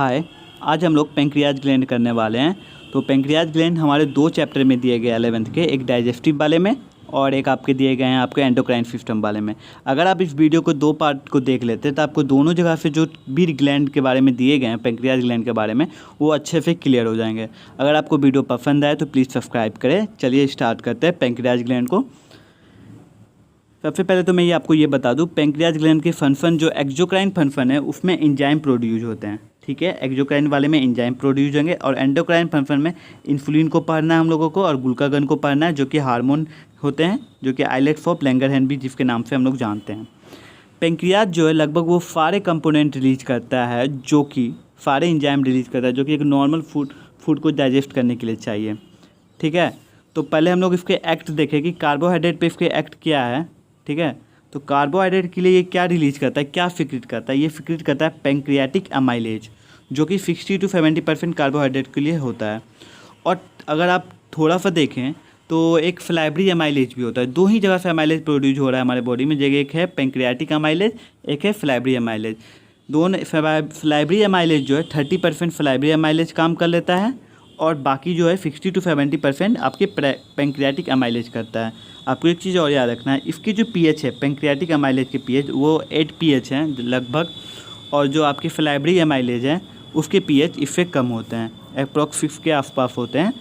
हाय, आज हम लोग पेंक्रियाज ग्लैंड करने वाले हैं। तो पेंक्रियाज ग्लैंड हमारे 2 चैप्टर में दिए गए 11th के, एक डाइजेस्टिव वाले में और एक आपके दिए गए हैं आपके एंडोक्राइन सिस्टम वाले में। अगर आप इस वीडियो को 2 पार्ट को देख लेते हैं तो आपको दोनों जगह से जो भी ग्लैंड के बारे में दिए गए हैं, पेंक्रियाज ग्लैंड के बारे में, वो अच्छे से क्लियर हो जाएंगे। अगर आपको वीडियो पसंद आए तो प्लीज़ सब्सक्राइब करें। चलिए स्टार्ट करते हैं पेंक्रियाज ग्लैंड को। सबसे पहले तो मैं ये आपको ये बता दूं, पेंक्रियाज ग्लैंड के फंक्शन जो एक्सोक्राइन फंक्शन है उसमें एंजाइम प्रोड्यूस होते हैं। ठीक है, एक्सोक्राइन वाले में एंजाइम प्रोड्यूस होंगे और एंडोक्राइन फंक्शन में इंसुलिन को पढ़ना है हम लोगों को और ग्लूकागन को पढ़ना है, जो कि हार्मोन होते हैं, जो कि आइलेट्स ऑफ लैंगरहैंस भी जिसके नाम से हम लोग जानते हैं। पेंक्रियाज जो है लगभग वो सारे कंपोनेंट रिलीज करता है, जो कि सारे एंजाइम रिलीज करता है, जो कि एक नॉर्मल फूड को डाइजेस्ट करने के लिए चाहिए। ठीक है, तो पहले हम लोग इसके एक्ट देखें कि कार्बोहाइड्रेट पे इसके एक्ट क्या है। ठीक है, तो कार्बोहाइड्रेट के लिए ये क्या रिलीज करता है, क्या सिक्रीट करता है? ये सिक्रीट करता है पेंक्रियाटिक अमाइलेज, जो कि 60 to 70% कार्बोहाइड्रेट के लिए होता है। और अगर आप थोड़ा सा देखें तो एक फ्लाइब्री अमाइलेज भी होता है। 2 ही जगह से अमाइलेज प्रोड्यूस हो रहा है हमारे बॉडी में, जगह एक है पेंक्रियाटिक अमाइलेज, एक है फ्लाइब्री अमाइलेज। दोनों फ्लाइब्री अमाइलेज जो है 30% फ्लाइब्री अमाइलेज काम कर लेता है और बाकी जो है 60 to 70% आपके पेंक्रियाटिक अमाइलेज करता है। आपको एक चीज़ और याद रखना है, इसकी जो पीएच है, पेंक्रियाटिक अमाइलेज के पीएच वो 8 पीएच हैं लगभग, और जो आपके फ्लाइब्री अमाइलेज हैं उसके पीएच इससे कम होते हैं, अप्रॉक्स 6 के आसपास होते हैं।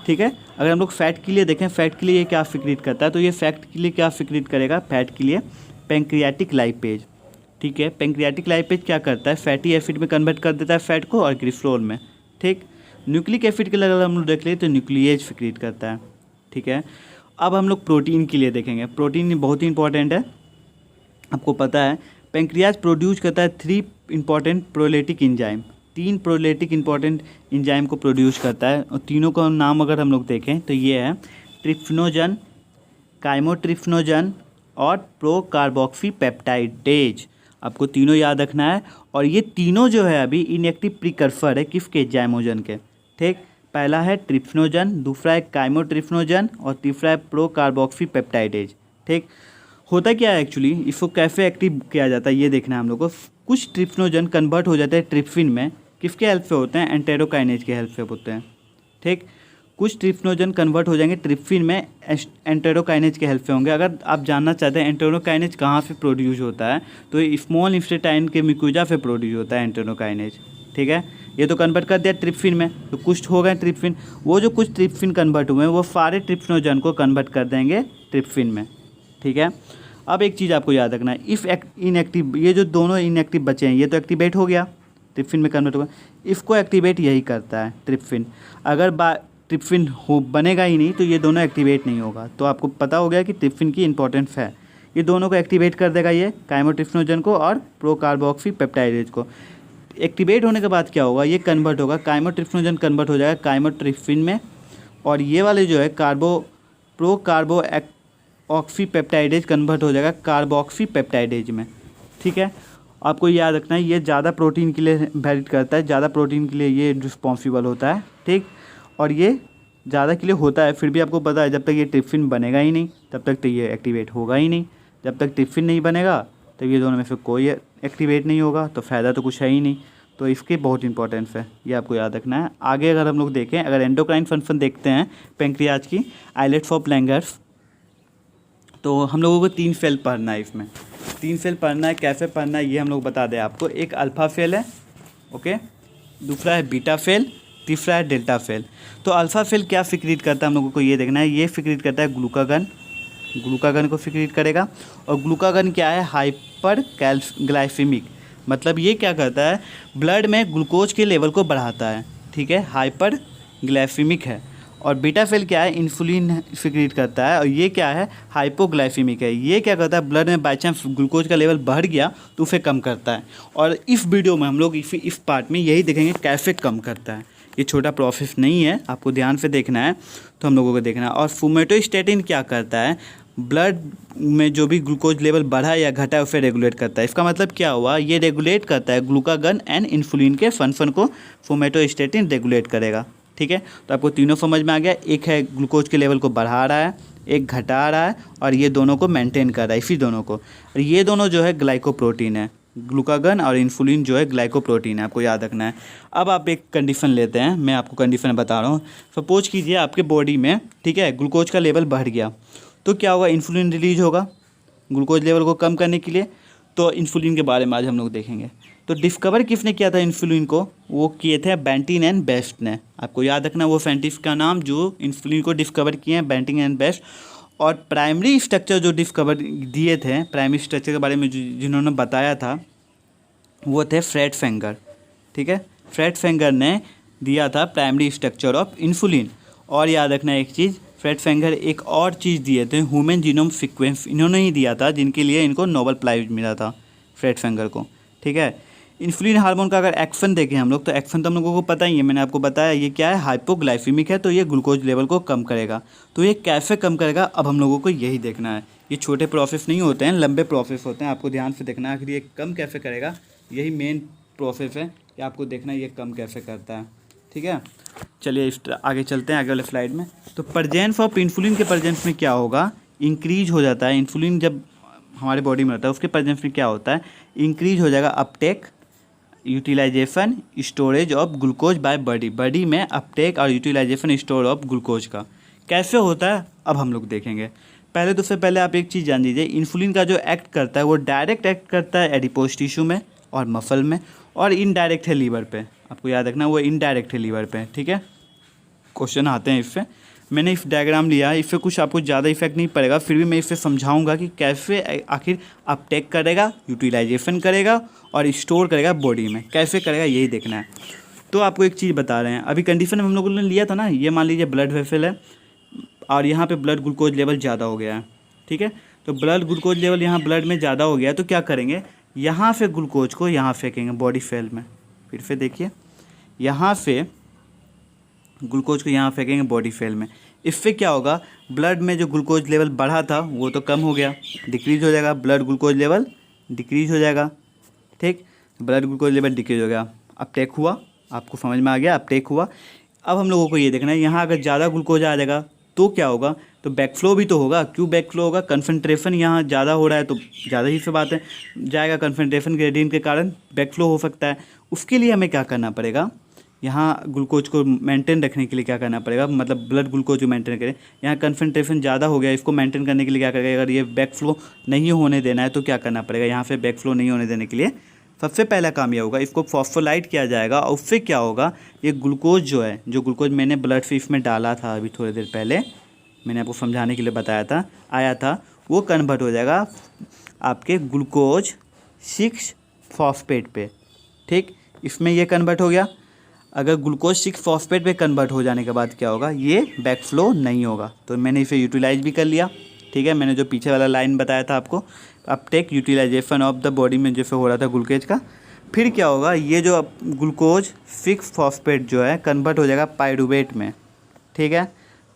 ठीक है, अगर हम लोग फैट के लिए देखें, फैट के लिए ये क्या सिक्रीट करता है, तो ये फैट के लिए क्या सिक्रीट करेगा? फैट के लिए पेंक्रियाटिक लाइपेज। ठीक है, पेंक्रियाटिक लाइपेज क्या करता है? फैटी एसिड में कन्वर्ट कर देता है फैट को और ग्लिसरॉल में। ठीक, न्यूक्लिक एसिड के लिए अगर हम लोग देख लें तो न्यूक्लिएज सिक्रीट करता है। ठीक है, अब हम लोग प्रोटीन के लिए देखेंगे। प्रोटीन बहुत ही इंपॉर्टेंट है, आपको पता है पेंक्रियाज प्रोड्यूस करता है 3 इंपॉर्टेंट प्रोलेटिक एंजाइम। 3 प्रोलेटिक इंपॉर्टेंट एंजाइम को प्रोड्यूस करता है और तीनों का नाम अगर हम लोग देखें तो ये है ट्रिप्सिनोजन, काइमोट्रिप्सिनोजन और प्रोकार्बोक्सीपेप्टाइडेज। आपको तीनों याद रखना है। और ये तीनों जो है अभी इनएक्टिव प्रिकर्सर है किसके? जाइमोजन के। ठीक, पहला है ट्रिप्सिनोजन, दूसरा है काइमोट्रिप्सिनोजन और तीसरा है प्रोकार्बोक्सीपेप्टाइडेज। ठीक, होता क्या है एक्चुअली, इसको कैसे एक्टिव किया जाता है ये देखना है हम लोग को। कुछ ट्रिप्सिनोजन कन्वर्ट हो जाते हैं ट्रिप्सिन में, किसके हेल्प से होते हैं? एंटेरोकाइनेज के हेल्प से होते हैं। ठीक, कुछ ट्रिप्सिनोजन कन्वर्ट हो जाएंगे ट्रिप्सिन में एंटेरोकाइनेज के हेल्प से होंगे। अगर आप जानना चाहते हैं एंटेरोकाइनेज कहाँ से प्रोड्यूस होता है, तो ये स्मॉल इंटेस्टाइन के म्यूकोजा से प्रोड्यूस होता है एंटेरोकाइनेज। ठीक है, ये तो कन्वर्ट कर दिया ट्रिप्सिन में, तो कुछ हो गए ट्रिप्सिन। वो जो कुछ ट्रिप्सिन कन्वर्ट हुए हैं वो सारे ट्रिप्सिनोजन को कन्वर्ट कर देंगे ट्रिप्सिन में। ठीक है, अब एक चीज़ आपको याद रखना है, इफ़ इनएक्टिव, ये जो दोनों इनएक्टिव बचे हैं ये तो एक्टिवेट हो गया, ट्रिप्सिन में कन्वर्ट होगा, इसको एक्टिवेट यही करता है ट्रिप्सिन। अगर ट्रिप्सिन बनेगा ही नहीं तो ये दोनों एक्टिवेट नहीं होगा। तो आपको पता हो गया कि ट्रिप्सिन की इंपॉर्टेंस है, ये दोनों को एक्टिवेट कर देगा, ये काइमोट्रिप्सिनोजन को और प्रोकार्बोक्सीपेप्टाइडेज को। एक्टिवेट होने के बाद क्या होगा? ये कन्वर्ट होगा, काइमोट्रिप्सिनोजन कन्वर्ट हो जाएगा काइमोट्रिप्सिन में, और ये वाले जो है प्रोकार्बोक्सीपेप्टाइडेज कन्वर्ट हो जाएगा कार्बोक्सीपेप्टाइडेज में। ठीक है, आपको याद रखना है ये ज़्यादा प्रोटीन के लिए वैलिड करता है, ज़्यादा प्रोटीन के लिए ये रिस्पॉन्सिबल होता है। ठीक, और ये ज़्यादा के लिए होता है, फिर भी आपको पता है जब तक ये ट्रिप्सिन बनेगा ही नहीं तब तक तो ये एक्टिवेट होगा ही नहीं। जब तक ट्रिप्सिन नहीं बनेगा तब ये दोनों में से कोई एक्टिवेट नहीं होगा, तो फ़ायदा तो कुछ है ही नहीं। तो इसके बहुत इंपॉर्टेंस है, ये आपको याद रखना है। आगे अगर हम लोग देखें, अगर एंडोक्राइन फंक्शन देखते हैं पेंक्रियाज की, आइलेट्स ऑफ लैंगरहैंस, तो हम लोगों को 3 सेल पढ़ना है। इसमें 3 सेल पढ़ना है, कैसे पढ़ना है ये हम लोग बता दें आपको। एक अल्फा सेल है, ओके, दूसरा है बीटा सेल, तीसरा है डेल्टा सेल। तो अल्फा सेल क्या सिक्रीट करता है हम लोगों को ये देखना है। ये सिक्रीट करता है ग्लूकागन, ग्लूकागन को सिक्रीट करेगा। और ग्लूकागन क्या है? हाइपर ग्लाइसेमिक, मतलब ये क्या करता है? ब्लड में ग्लूकोज के लेवल को बढ़ाता है। ठीक है, हाइपर ग्लाइसेमिक है। और बीटा सेल क्या है? इंसुलिन सिक्रीट करता है, और ये क्या है? हाइपोग्लाइसेमिक है। ये क्या करता है? ब्लड में बाई चांस ग्लूकोज का लेवल बढ़ गया तो उसे कम करता है। और इस वीडियो में हम लोग इस पार्ट में यही देखेंगे कैसे कम करता है। ये छोटा प्रोसेस नहीं है, आपको ध्यान से देखना है, तो हम लोगों को देखना है। और सोमैटोस्टैटिन क्या करता है? ब्लड में जो भी ग्लूकोज लेवल बढ़ा या घटा है उसे रेगुलेट करता है। इसका मतलब क्या हुआ? ये रेगुलेट करता है ग्लूकागन एंड इंसुलिन के फंक्शन को सोमैटोस्टैटिन रेगुलेट करेगा। ठीक है, तो आपको तीनों समझ में आ गया। एक है ग्लूकोज के लेवल को बढ़ा रहा है, एक घटा रहा है, और ये दोनों को मेंटेन कर रहा है, इसी दोनों को। और ये दोनों जो है ग्लाइकोप्रोटीन है। ग्लूकागन और इन्सुलिन जो है ग्लाइकोप्रोटीन है, आपको याद रखना है। अब आप एक कंडीशन लेते हैं, मैं आपको कंडीशन बता रहा हूँ। सपोज कीजिए आपके बॉडी में, ठीक है, ग्लूकोज का लेवल बढ़ गया, तो क्या होगा, इन्सुलिन रिलीज होगा ग्लूकोज लेवल को कम करने के लिए। तो इन्सुलिन के बारे में आज हम लोग देखेंगे। तो डिस्कवर किसने किया था इन्सुलिन को, वो किए थे बेंटिन एंड बेस्ट ने। आपको याद रखना वो साइंटिस्ट का नाम जो इन्सुलिन को डिस्कवर किए हैं, बेंटिन एंड बेस्ट। और प्राइमरी स्ट्रक्चर जो डिस्कवर दिए थे, प्राइमरी स्ट्रक्चर के बारे में जिन्होंने बताया था वो थे फ्रेड सेंगर, ठीक है। फ्रेड सेंगर ने दिया था प्राइमरी स्ट्रक्चर ऑफ इंसुलिन। और याद रखना एक चीज़, फ्रेड सेंगर एक और चीज़ दिए थे, ह्यूमन जीनोम सीक्वेंस, इन्होंने ही दिया था, जिनके लिए इनको नोबेल प्राइज मिला था फ्रेड सेंगर को, ठीक है। इंसुलिन हार्मोन का अगर एक्शन देखें हम लोग, तो एक्शन तो हम लोगों को पता ही है, मैंने आपको बताया ये क्या है, हाइपोग्लाइसीमिक है, तो ये ग्लूकोज लेवल को कम करेगा। तो ये कैसे कम करेगा, अब हम लोगों को यही देखना है। ये छोटे प्रोसेस नहीं होते हैं, लंबे प्रोसेस होते हैं, आपको ध्यान से देखना है। आखिर ये कम कैसे करेगा, यही मेन प्रोसेस है कि आपको देखना है ये कम कैसे करता है, ठीक है। चलिए आगे चलते हैं, आगे वाले स्लाइड में। तो प्रेजेंस ऑफ इंसुलिन के प्रेजेंस में क्या होगा, इंक्रीज हो जाता है। इंसुलिन जब हमारे बॉडी में रहता है उसके प्रेजेंस में क्या होता है, इंक्रीज हो जाएगा uptake, utilisation, storage of glucose by body में अपटेक और यूटिलाइजेशन स्टोर ऑफ ग्लूकोज का कैसे होता है, अब हम लोग देखेंगे। पहले तो उससे पहले आप एक चीज़ जान लीजिए, इंसुलिन का जो एक्ट करता है वो डायरेक्ट एक्ट करता है एडिपोज टिश्यू में और मसल में, और इनडायरेक्ट है लीवर पे। आपको याद रखना वो इनडायरेक्ट है लीवर पे, ठीक है। क्वेश्चन आते हैं इससे। मैंने इस डायग्राम लिया है, इससे कुछ आपको ज़्यादा इफेक्ट नहीं पड़ेगा, फिर भी मैं इससे समझाऊंगा कि कैसे आखिर अपटेक करेगा, यूटिलाइजेशन करेगा और स्टोर करेगा बॉडी में, कैसे करेगा यही देखना है। तो आपको एक चीज़ बता रहे हैं, अभी कंडीशन हम लोगों ने लिया था ना, ये मान लीजिए ब्लड वेसल है और यहाँ पे ब्लड ग्लूकोज लेवल ज़्यादा हो गया है, ठीक है। तो ब्लड ग्लूकोज लेवल यहाँ ब्लड में ज़्यादा हो गया है, तो क्या करेंगे, यहाँ से ग्लूकोज को यहाँ फेंकेंगे बॉडी सेल में। फिर से देखिए, यहाँ से ग्लूकोज को यहाँ फेंकेंगे बॉडी सेल में। इससे क्या होगा, ब्लड में जो ग्लूकोज लेवल बढ़ा था वो तो कम हो गया, डिक्रीज हो जाएगा, ब्लड ग्लूकोज लेवल डिक्रीज हो जाएगा, ठीक। ब्लड ग्लूकोज लेवल डिक्रीज हो गया, अपटेक हुआ, आपको समझ में आ गया, अपटेक हुआ। अब हम लोगों को ये देखना है, यहाँ अगर ज़्यादा ग्लूकोज आ जाएगा तो क्या होगा, तो बैकफ्लो भी तो होगा। क्यों बैकफ्लो होगा, कंसंट्रेशन यहाँ ज़्यादा हो रहा है तो ज़्यादा ही से बात है जाएगा, कंसंट्रेशन ग्रेडियंट के कारण बैकफ्लो हो सकता है। उसके लिए हमें क्या करना पड़ेगा, यहाँ ग्लूकोज को मेंटेन रखने के लिए क्या करना पड़ेगा, मतलब ब्लड ग्लूकोज को मेंटेन करें। यहाँ कंसंट्रेशन ज़्यादा हो गया, इसको मेंटेन करने के लिए क्या करेगा, अगर ये बैकफ्लो नहीं होने देना है तो क्या करना पड़ेगा, यहाँ से बैकफ्लो नहीं होने देने के लिए सबसे पहला काम यह होगा, इसको फॉस्फोलाइट किया जाएगा। और उससे क्या होगा, ये ग्लूकोज जो है, जो ग्लूकोज मैंने ब्लड से इसमें डाला था अभी थोड़ी देर पहले, मैंने आपको समझाने के लिए बताया था, आया था, वो कन्वर्ट हो जाएगा आपके ग्लूकोज 6 फॉस्फेट पे, ठीक। इसमें ये कन्वर्ट हो गया। अगर ग्लूकोज 6 फॉस्फेट पे कन्वर्ट हो जाने के बाद क्या होगा, ये बैकफ्लो नहीं होगा, तो मैंने इसे यूटिलाइज भी कर लिया, ठीक है। मैंने जो पीछे वाला लाइन बताया था आपको, uptake utilisation of the body में जैसे हो रहा था ग्लूकोज का, फिर क्या होगा, ये जो ग्लूकोज 6 फॉस्फेट जो है कन्वर्ट हो जाएगा पायरुवेट में, ठीक है।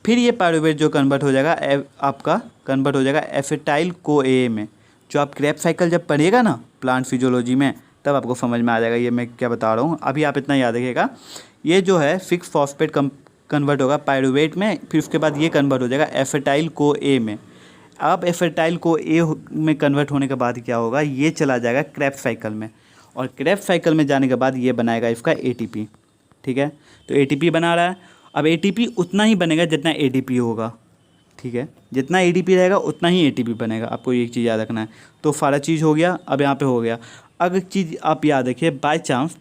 फिर ये पायरुवेट जो कन्वर्ट हो जाएगा आपका कन्वर्ट हो जाएगा एसिटाइल CoA में। जो आप क्रेब्स साइकिल जब पढ़िएगा ना प्लांट फिजियोलॉजी में, तब आपको समझ में आ जाएगा ये मैं क्या बता रहा हूँ। अभी आप इतना याद रखिएगा, ये जो है 6 फॉस्फेट कन्वर्ट होगा पायरुवेट में, फिर उसके बाद ये कन्वर्ट हो जाएगा एसिटाइल CoA में। अब एसिटाइल CoA में कन्वर्ट होने के बाद क्या होगा, ये चला जाएगा क्रेब्स साइकिल में, और क्रेब्स साइकिल में जाने के बाद ये बनाएगा इसका ATP, ठीक है। तो ATP बना रहा है, अब ATP उतना ही बनेगा जितना ADP होगा, ठीक है। जितना ADP रहेगा उतना ही ATP बनेगा, आपको एक चीज़ याद रखना है। तो सारा चीज़ हो गया, अब यहाँ पे हो गया। अगर चीज़ आप याद रखिए, बाय चांस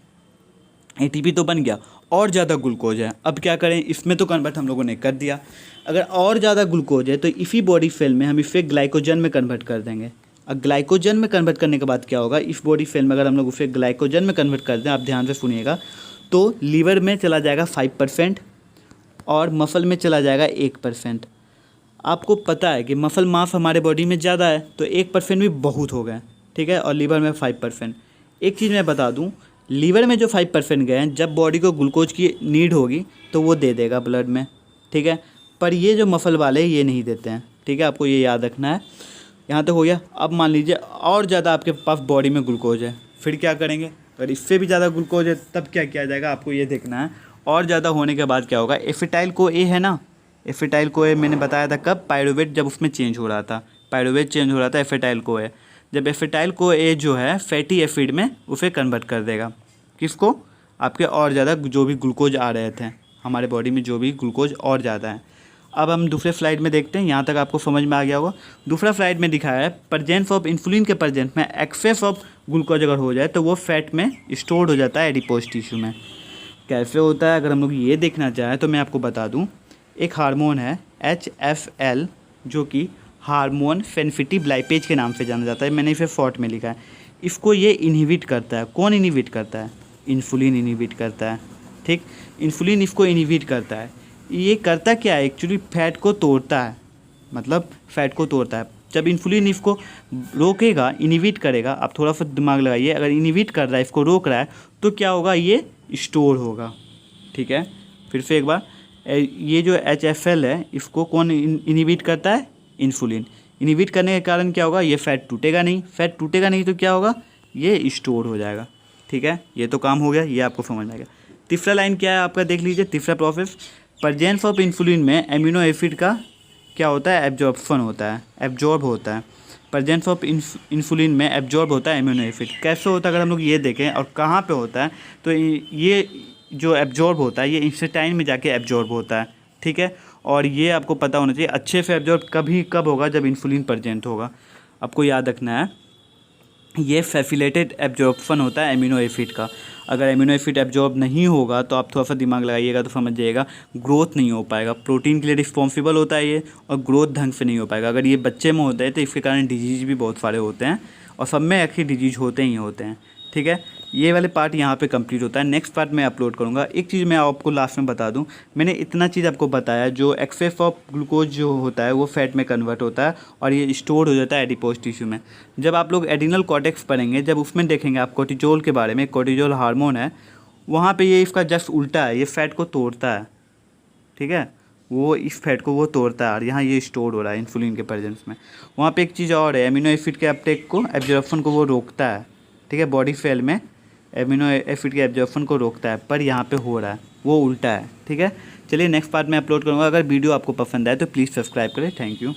ATP तो बन गया, और ज़्यादा ग्लूकोज है, अब क्या करें, इसमें तो कन्वर्ट हम लोगों ने कर दिया। अगर और ज़्यादा ग्लूकोज है तो इसी बॉडी सेल में हम इसे ग्लाइकोजन में कन्वर्ट कर देंगे। अब ग्लाइकोजन में कन्वर्ट करने के बाद क्या होगा, इस बॉडी सेल में अगर हम लोग उसे ग्लाइकोजन में कन्वर्ट कर दें, आप ध्यान से सुनिएगा, तो लीवर में चला जाएगा 5% और मसल में चला जाएगा 1%। आपको पता है कि मसल मास हमारे बॉडी में ज़्यादा है, तो 1% भी बहुत हो गए, ठीक है, और लीवर में 5%। एक चीज़ मैं बता दूं, लीवर में जो 5% गए हैं, जब बॉडी को ग्लूकोज की नीड होगी तो वो दे देगा ब्लड में, ठीक है। पर ये जो मसल वाले ये नहीं देते हैं, ठीक है, आपको ये याद रखना है। यहाँ तक हो गया। अब मान लीजिए और ज़्यादा आपके पास बॉडी में ग्लूकोज है, फिर क्या करेंगे, अगर इससे भी ज़्यादा ग्लूकोज है तब क्या किया जाएगा, आपको ये देखना है। और ज़्यादा होने के बाद क्या होगा, एसिटाइल CoA है ना, एसिटाइल CoA मैंने बताया था कब, पायरुवेट जब उसमें चेंज हो रहा था, पायरुवेट चेंज हो रहा था एसिटाइल CoA, जब एसिटाइल को ये जो है फैटी एसिड में उसे कन्वर्ट कर देगा। किसको? आपके और ज़्यादा जो भी ग्लूकोज आ रहे थे हमारे बॉडी में, जो भी ग्लूकोज और ज़्यादा है। अब हम दूसरे स्लाइड में देखते हैं, यहाँ तक आपको समझ में आ गया होगा। दूसरा स्लाइड में दिखाया है प्रेजेंस ऑफ इंसुलिन के प्रेजेंस में एक्सेस ऑफ ग्लूकोज अगर हो जाए तो वो फैट में स्टोर हो जाता है एडिपोज टिश्यू में। कैसे होता है अगर हम लोग ये देखना चाहें तो मैं आपको बता दूं, एक हार्मोन है HFL जो कि हार्मोन सेंसिटिव लाइपेज के नाम से जाना जाता है, मैंने इसे शॉर्ट में लिखा है। इसको ये इनहिबिट करता है। कौन इनहिबिट करता है? इंसुलिन इनहिबिट करता है। ठीक, इंसुलिन इसको इनहिबिट करता है। ये करता क्या है? एक्चुअली फैट को तोड़ता है, मतलब फैट को तोड़ता है। जब इंसुलिन इसको रोकेगा, इनहिबिट करेगा, आप थोड़ा सा दिमाग लगाइए, अगर इनहिबिट कर रहा है, इसको रोक रहा है तो क्या होगा? ये स्टोर होगा। ठीक है, फिर से एक बार, ये जो HFL है इसको कौन इनहिबिट करता है? इंसुलिन। इनहिबिट करने के कारण क्या होगा? ये फैट टूटेगा नहीं। फैट टूटेगा नहीं तो क्या होगा? ये स्टोर हो जाएगा। ठीक है, ये तो काम हो गया, ये आपको समझ में आएगा। तीसरा लाइन क्या है आपका, देख लीजिए। तीसरा प्रोसेस, प्रेजेंस ऑफ इंसुलिन में एमिनो एसिड का क्या होता है? एब्जॉर्प्शन होता है, एब्जॉर्ब होता है। प्रेजेंस ऑफ इंसुलिन में एब्जॉर्ब होता है एमिनो एसिड। कैसे होता है अगर हम लोग ये देखें और कहाँ पे होता है, तो ये जो एब्जॉर्ब होता है ये इंस्टेटाइन में जाके एब्जॉर्ब होता है। ठीक है, और ये आपको पता होना चाहिए अच्छे से एब्जॉर्ब कब होगा? जब इंसुलिन प्रेजेंट होगा। आपको याद रखना है, ये फैसिलिटेटेड एब्जॉर्प्शन होता है एमिनो एसिड का। अगर एमिनो एसिड एब्जॉर्ब नहीं होगा तो आप थोड़ा सा दिमाग लगाइएगा तो समझ जाइएगा, ग्रोथ नहीं हो पाएगा। प्रोटीन के लिए रिस्पॉन्सिबल होता है ये, और ग्रोथ ढंग से नहीं हो पाएगा। अगर ये बच्चे में होता है तो इसके कारण डिजीज़ भी बहुत सारे होते हैं, और सब में आखिर डिजीज़ होते ही होते हैं। ठीक है, ये वाले पार्ट यहाँ पे कंप्लीट होता है। नेक्स्ट पार्ट मैं अपलोड करूँगा। एक चीज़ मैं आपको लास्ट में बता दूँ, मैंने इतना चीज़ आपको बताया, जो एक्सेस ऑफ ग्लूकोज जो होता है वो फैट में कन्वर्ट होता है और ये स्टोर हो जाता है एडिपोज टिश्यू में। जब आप लोग एड्रिनल कॉर्टेक्स पढ़ेंगे, जब उसमें देखेंगे आप कोर्टिजोल के बारे में, कोर्टिजोल हार्मोन है, वहाँ पर ये इसका जस्ट उल्टा है, ये फैट को तोड़ता है। ठीक है, वो इस फैट को वो तोड़ता है और यहाँ ये स्टोर हो रहा है इंसुलिन के प्रेजेंस में। वहाँ पे एक चीज़ और है, एमिनो एसिड के अपटेक को, एब्जॉर्प्शन को वो रोकता है। ठीक है, बॉडी सेल में एमिनो एसिड के एब्जॉर्प्शन को रोकता है, पर यहाँ पे हो रहा है वो उल्टा है। ठीक है, चलिए नेक्स्ट पार्ट में अपलोड करूँगा। अगर वीडियो आपको पसंद आए तो प्लीज़ सब्सक्राइब करें। Thank you.